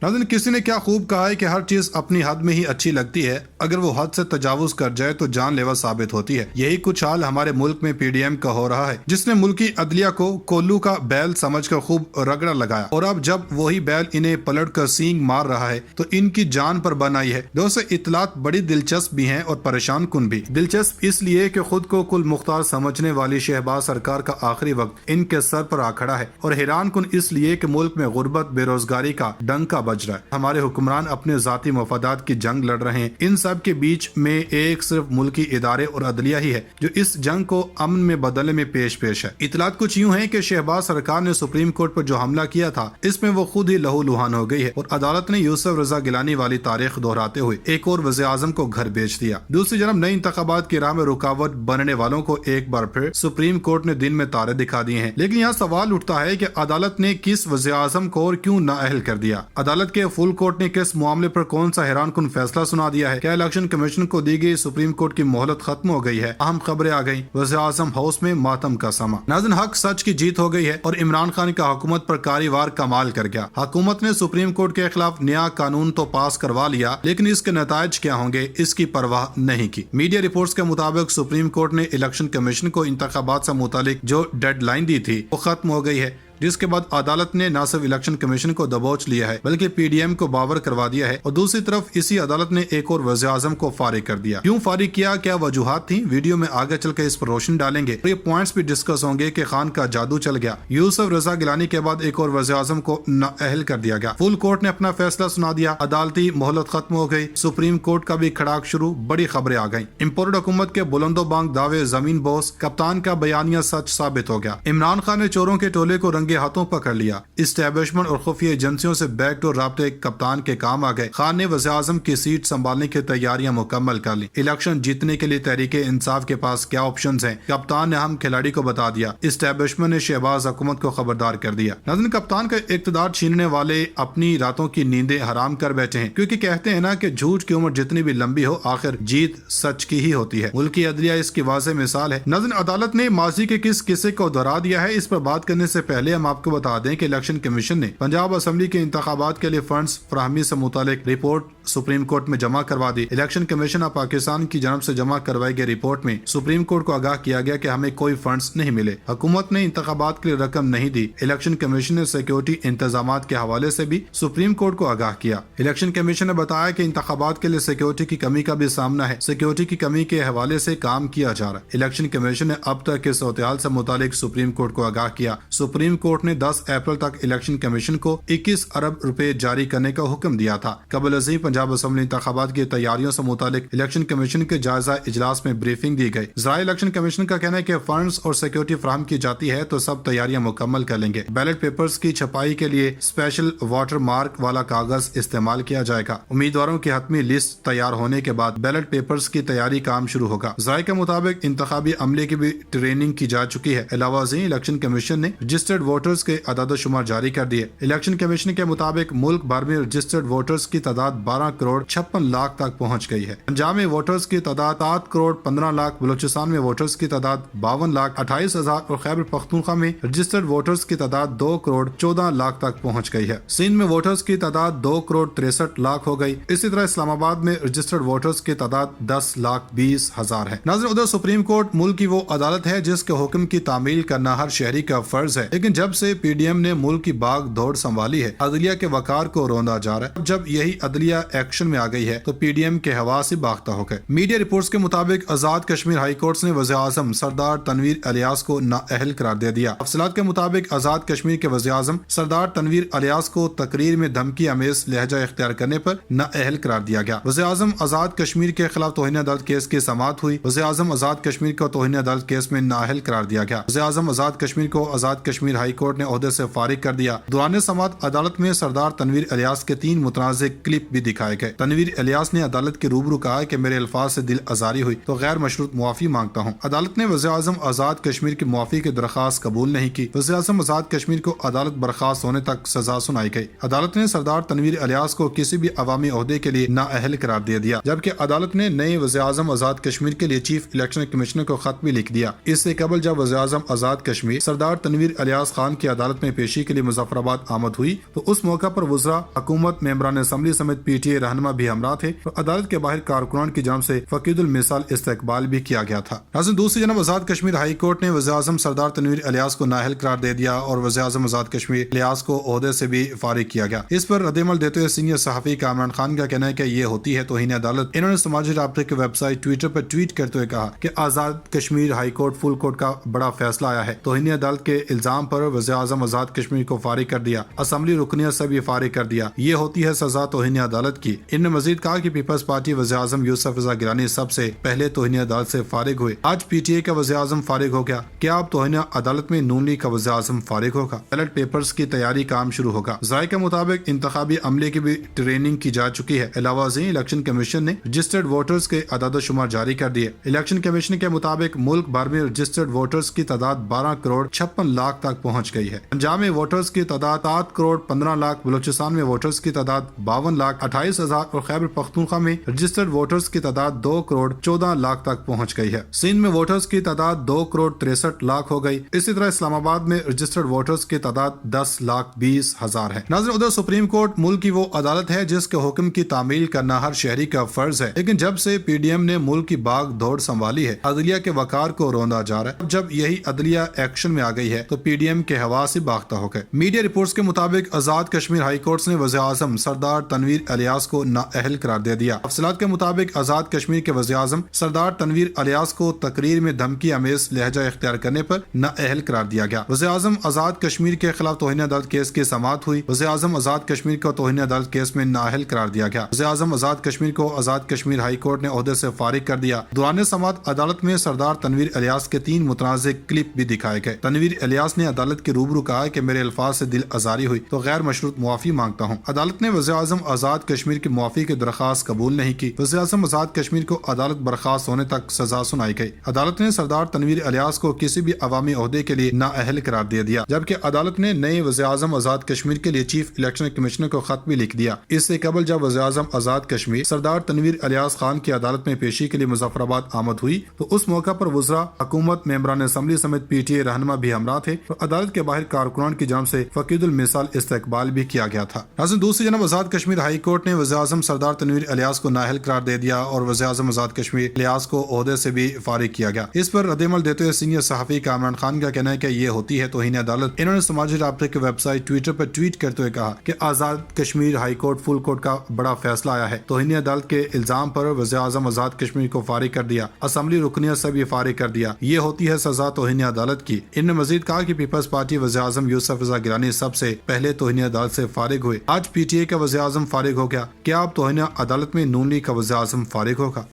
नाज़रीन, किसी ने क्या खूब कहा है कि हर चीज अपनी हद में ही अच्छी लगती है, अगर वो हद से तजावुज कर जाए तो जानलेवा साबित होती है। यही कुछ हाल हमारे मुल्क में पीडीएम का हो रहा है, जिसने मुल्की अदलिया को कोल्लू का बैल समझकर खूब रगड़ा लगाया, और अब जब वही बैल इन्हें पलट कर सींग मार रहा है तो इनकी जान पर बन आई है। दोस्तों, इतलात बड़ी दिलचस्प भी हैं और परेशान कुन भी। दिलचस्प इसलिए कि खुद को कुल मुख्तार समझने वाली शहबाज सरकार का आखिरी वक्त इनके सर पर आ खड़ा है, और हैरान कुन इसलिए कि मुल्क में गुर्बत बेरोजगारी का डंका बज रहा है। हमारे हुक्मरान अपने जाती मफादात की जंग लड़ रहे हैं। इन सब के बीच में एक सिर्फ मुल्की इदारे और अदलिया ही है जो इस जंग को अमन में बदलने में पेश है। इतलात कुछ यूं है कि शहबाज सरकार ने सुप्रीम कोर्ट पर जो हमला किया था, इसमें वो खुद ही लहू लुहान हो गई है, और अदालत ने यूसुफ रजा गिलानी वाली तारीख दोहराते हुए एक और वज़ीर आज़म को घर भेज दिया। दूसरी तरफ नई इंतखाबात की राह में रुकावट बनने वालों को एक बार फिर सुप्रीम कोर्ट ने दिन में तारे दिखा दिए हैं। लेकिन यहाँ सवाल उठता है कि अदालत ने किस वज़ीर आज़म को और क्यों नाअहल कर दिया? अदालत के फुल कोर्ट ने किस मामले पर कौन सा हैरान कुन फैसला सुना दिया है? क्या इलेक्शन कमीशन को दी गई सुप्रीम कोर्ट की मोहलत खत्म हो गई है? अहम खबरें आ गई। वज़ीर आज़म हाउस में मातम का समा। नाज़रीन, हक सच की जीत हो गई है और इमरान खान का हुकूमत पर कारीवार कमाल कर गया। हुकूमत ने सुप्रीम कोर्ट के खिलाफ नया कानून तो पास करवा लिया, लेकिन इसके नताइज क्या होंगे इसकी परवाह नहीं की। मीडिया रिपोर्ट्स के मुताबिक सुप्रीम कोर्ट ने इलेक्शन कमीशन को इंतखाबात से मुतालिक जो डेडलाइन दी थी वो खत्म हो गई है, जिसके बाद अदालत ने न सिर्फ इलेक्शन कमीशन को दबोच लिया है बल्कि पीडीएम को बावर करवा दिया है, और दूसरी तरफ इसी अदालत ने एक और वज़ीर आज़म को फारिग कर दिया। क्यों फारिग किया, क्या वजूहात थी, वीडियो में आगे चल के इस पर रोशनी डालेंगे। तो ये पॉइंट्स भी डिस्कस होंगे कि खान का जादू चल गया। यूसुफ रजा गिलानी के बाद एक और वज़ीर आज़म को नाअहल कर दिया गया। फुल कोर्ट ने अपना फैसला सुना दिया। अदालती मोहलत खत्म हो गई। सुप्रीम कोर्ट का भी खड़ाक शुरू। बड़ी खबरें आ गई। इम्पोर्टेड हुकूमत के बुलंदो बांग दावे जमीन बोस। कप्तान का बयानिया सच साबित हो गया। इमरान खान ने चोरों के टोले को रंगे हाथों पकड़ लिया। इस्टेब्लिशमेंट और खुफिया एजेंसियों से बैकडोर राब्ते कप्तान के काम आ गए। खान ने वज़ीर आज़म की सीट संभालने की तैयारियां मुकम्मल कर ली। इलेक्शन जीतने के लिए तहरीके इंसाफ के पास क्या ऑप्शंस हैं, कप्तान ने हम खिलाड़ी को बता दिया। इस्टेब्लिशमेंट ने शहबाज हुकूमत को खबरदार कर दिया। नाज़रीन, कप्तान का इक़्तिदार छीनने वाले अपनी रातों की नींदें हराम कर बैठे हैं, क्योंकि कहते हैं ना कि झूठ की उम्र जितनी भी लंबी हो आखिर जीत सच की ही होती है। मुल्की अदलिया इसकी वाज़ेह मिसाल है। नाज़रीन, अदालत ने माजी के किस किस्से को दोहरा दिया है, इस पर बात करने से पहले हम आपको बता दें कि इलेक्शन कमीशन ने पंजाब असेंबली के इंतखाबात के लिए फंड्स फराहमी से मुतालिक रिपोर्ट सुप्रीम कोर्ट में जमा करवा दी। इलेक्शन कमीशन ऑफ पाकिस्तान की जानब से जमा करवाई गई रिपोर्ट में सुप्रीम कोर्ट को आगाह किया गया कि हमें कोई फंड्स नहीं मिले। हुकूमत ने इंतखाबात के लिए रकम नहीं दी। इलेक्शन कमीशन ने सिक्योरिटी इंतजामात के हवाले से भी सुप्रीम कोर्ट को आगाह किया। इलेक्शन कमीशन ने बताया कि इंतखाबात के लिए सिक्योरिटी की कमी का भी सामना है। सिक्योरिटी की कमी के हवाले से काम किया जा रहा है। इलेक्शन कमीशन ने अब तक के सूरत-ए-हाल से मुतालिक सुप्रीम कोर्ट को आगाह किया। सुप्रीम कोर्ट ने 10 अप्रैल तक इलेक्शन कमीशन को 21 अरब रुपए जारी करने का हुक्म दिया था। कबल अज़ीम पंजाब असेंबली इंतखाबात की तैयारियों से मुतालिक इलेक्शन कमीशन के जायजा इजलास में ब्रीफिंग दी गई। ज़राए इलेक्शन कमीशन का कहना है कि फंड्स और सिक्योरिटी फराहम की जाती है तो सब तैयारियां मुकम्मल कर लेंगे। बैलेट पेपर्स की छपाई के लिए स्पेशल वाटर मार्क वाला कागज इस्तेमाल किया जाएगा। उम्मीदवारों की हतमी लिस्ट तैयार होने के बाद बैलेट पेपर्स की तैयारी काम शुरू होगा। ज़राए के मुताबिक इंतखाबी अमले की भी ट्रेनिंग की जा चुकी है। अलावा इलेक्शन कमीशन ने रजिस्टर्ड वोटर्स के अदाद-ओ-शुमार जारी कर दिए। इलेक्शन कमीशन के मुताबिक मुल्क भर में रजिस्टर्ड वोटर्स की तादाद 12 करोड़ 56 लाख तक पहुंच गई है। पंजाब में वोटर्स की तादाद 7 करोड़ 15 लाख, बलूचिस्तान में वोटर्स की तादाद 52 लाख 28 हजार और खैबर पख्तूनख्वा में रजिस्टर्ड वोटर्स की तादाद 2 करोड़ 14 लाख तक पहुंच गई है। सिंध में वोटर्स की तादाद 2 करोड़ 63 लाख हो गई। इसी तरह इस्लामाबाद में रजिस्टर्ड वोटर्स की तादाद 10 लाख 20 हजार है। नाज़रीन, उधर सुप्रीम कोर्ट मुल्क की वो अदालत है जिसके हुक्म की तामील करना हर शहरी का फर्ज है, लेकिन जब से पीडीएम ने मुल्क की बाग दौड़ संभाली है, अदलिया के वकार को रौंदा जा रहा है। जब यही अदलिया एक्शन में आ गई है तो पीडीएम के हवा से बाख्ता हो गए। मीडिया रिपोर्ट्स के मुताबिक आजाद कश्मीर हाई कोर्ट ने वज़ीर आज़म सरदार तनवीर अलियास को नाअहल करार दे दिया। अफसलात के मुताबिक आजाद कश्मीर के वज़ीर आज़म सरदार तनवीर अलियास को तकरीर में धमकी अमेज लहजा इख्तियार करने पर नाअहल करार दिया गया। वज़ीर आज़म आजाद कश्मीर के खिलाफ तौहीन अदालत केस की समाअत हुई। वज़ीर आज़म आजाद कश्मीर को तौहीन अदालत केस में नाअहल करार दिया गया। वज़ीर आज़म आजाद कश्मीर को आजाद कश्मीर हाई कोर्ट ने ओहदे से फारिग कर दिया। दौरान समाअत अदालत में सरदार तनवीर अलियास के 3 मुतनाज़ क्लिप भी दिखाई دکھائے گئے۔ تنویر الیاس نے عدالت کے روبرو کہا کہ میرے الفاظ سے دل آزاری ہوئی تو غیر مشروط معافی مانگتا ہوں۔ عدالت نے وزیر اعظم آزاد کشمیر کی معافی کی درخواست قبول نہیں کی۔ وزیر اعظم آزاد کشمیر کو عدالت برخاست ہونے تک سزا سنائی گئی۔ عدالت نے سردار تنویر الیاس کو کسی بھی عوامی عہدے کے لیے نااہل قرار دے دیا، جبکہ عدالت نے نئے وزیر اعظم آزاد کشمیر کے لیے چیف الیکشن کمشنر کو خط بھی لکھ دیا۔ اس سے قبل جب وزیر اعظم آزاد کشمیر سردار تنویر الیاس خان کی عدالت میں پیشی کے لیے مظفر آباد آمد ہوئی تو اس موقع پر وزراء، حکومت، ممبران اسمبلی سمیت پی ٹی اے رہنما بھی ہمراہ تھے اور عدالت کے باہر کارکنان کی جانب سے فقید المثال استقبال بھی کیا گیا تھا۔ ناظرین، دوسری جانب آزاد کشمیر ہائی کورٹ نے وزیر اعظم سردار تنویر الیاس کو نااہل قرار دے دیا اور وزیر اعظم آزاد کشمیر الیاس کو عہدے سے بھی فارغ کیا گیا۔ اس پر رد عمل دیتے ہوئے سینئر صحافی کامران خان کا کہنا ہے کہ یہ ہوتی ہے توہین عدالت۔ انہوں نے سماجی رابطے کی ویب سائٹ ٹویٹر پر ٹویٹ کرتے ہوئے کہا کہ Azad Kashmir high court full court کا بڑا فیصلہ آیا ہے۔ توہین عدالت کے الزام پر وزیر اعظم آزاد کشمیر کو فارغ کر دیا، اسمبلی رکنیت سے بھی فارغ کر دیا، یہ ہوتی ہے سزا توہین عدالت کی۔ انہوں نے مزید کہا کہ پیپلز پارٹی وزیر اعظم یوسف رضا گیلانی سب سے پہلے توہین عدالت سے فارغ ہوئے، آج پی ٹی اے کا وزیر اعظم فارغ ہو گیا، کیا اب توہین عدالت میں نون لیگ کا وزیر اعظم فارغ ہوگا؟ بیلٹ پیپرز کی تیاری کام شروع ہوگا۔ ذرائع کے مطابق انتخابی عملے کی بھی ٹریننگ کی جا چکی ہے۔ علاوہ ازیں الیکشن کمیشن نے رجسٹرڈ ووٹرز کے اعداد و شمار جاری کر دیے۔ الیکشن کمیشن کے مطابق ملک بھر میں رجسٹرڈ ووٹرز کی تعداد 12 کروڑ 56 لاکھ تک پہنچ گئی ہے۔ پنجاب میں ووٹرز کی تعداد 7 کروڑ 15 لاکھ، بلوچستان میں ووٹرز کی تعداد 52 لاکھ 28 ہزار اور خیبر پختونخوا میں رجسٹرڈ ووٹرز کی تعداد 2 کروڑ 14 لاکھ تک پہنچ گئی ہے۔ سندھ میں ووٹرز کی تعداد 2 کروڑ 63 لاکھ ہو گئی۔ اسی طرح اسلام آباد میں رجسٹرڈ ووٹرز کی تعداد 10 لاکھ 20 ہزار ہے۔ ناظرین، ادھر سپریم کورٹ ملک کی وہ عدالت ہے جس کے حکم کی تعمیل کرنا ہر شہری کا فرض ہے، لیکن جب سے پی ڈی ایم نے ملک کی باغ دوڑ سنبھالی ہے، عدلیہ کے وقار کو روندا جا رہا ہے۔ جب یہی عدلیہ ایکشن میں آ گئی ہے تو پی ڈی ایم کے ہوا سے باختہ ہو گئے۔ میڈیا رپورٹس کے مطابق آزاد کشمیر ہائی کورٹ نے وزیر اعظم سردار تنویر الیاس کو نااہل قرار دے دیا۔ تفصیلات کے مطابق آزاد کشمیر کے وزیر اعظم سردار تنویر الیاس کو تقریر میں دھمکی آمیز لہجہ اختیار کرنے پر نااہل قرار دیا گیا۔ وزیر اعظم آزاد کشمیر کے خلاف توہین عدالت کیس کی سماعت ہوئی۔ وزیر اعظم آزاد کشمیر کو توہین عدالت کیس میں نااہل قرار دیا گیا۔ وزیر اعظم آزاد کشمیر کو آزاد کشمیر ہائی کورٹ نے عہدے سے فارغ کر دیا۔ دوران سماعت عدالت میں سردار تنویر الیاس کے 3 متنازع کلپ بھی دکھائے گئے۔ تنویر الیاس نے عدالت کے روبرو کہا کہ میرے الفاظ سے دل آزاری ہوئی تو غیر مشروط معافی مانگتا ہوں۔ عدالت نے وزیر اعظم آزاد کشمیر کی معافی کی درخواست قبول نہیں کی۔ وزیر اعظم آزاد کشمیر کو عدالت برخاست ہونے تک سزا سنائی گئی۔ عدالت نے سردار تنویر الیاس کو کسی بھی عوامی عہدے کے لیے نااہل قرار دے دیا، جبکہ عدالت نے نئے وزیر اعظم آزاد کشمیر کے لیے چیف الیکشن کمشنر کو خط بھی لکھ دیا۔ اس سے قبل جب وزیر اعظم آزاد کشمیر سردار تنویر الیاس خان کی عدالت میں پیشی کے لیے مظفر آباد آمد ہوئی تو اس موقع پر وزراء، حکومت، ممبران اسمبلی سمیت پی ٹی اے رہنما بھی ہمراہ تھے اور عدالت کے باہر کارکنان کی جانب سے فقید المثال استقبال بھی کیا گیا تھا۔ ناظرین، دوسری جانب آزاد کشمیر ہائی کورٹ نے وزیر اعظم سردار تنویر الیاس کو نااہل قرار دے دیا اور وزیر اعظم آزاد کشمیر الیاس کو عہدے سے بھی فارغ کیا گیا۔ اس پر رد عمل دیتے ہوئے سینئر صحافی کامران خان کا کہنا ہے کہ یہ ہوتی ہے توہین عدالت۔ انہوں نے سماجی رابطے کی ویب سائٹ ٹویٹر پر ٹویٹ کرتے ہوئے کہا کہ Azad Kashmir high court full court کا بڑا فیصلہ آیا ہے۔ توہین عدالت کے الزام پر وزیر اعظم آزاد کشمیر کو فارغ کر دیا، اسمبلی رکنیت سے بھی فارغ کر دیا، یہ ہوتی ہے سزا توہین عدالت کی۔ انہوں نے مزید کہا کہ پیپلز پارٹی وزیر اعظم یوسف رضا گیلانی سب سے پہلے توہین عدالت سے فارغ ہوئے، آج پی ٹی اے کا وزیر اعظم فارغ ہو گیا، کیا اب توہین عدالت میں نون لیگ کا وزیر اعظم فارغ ہوگا؟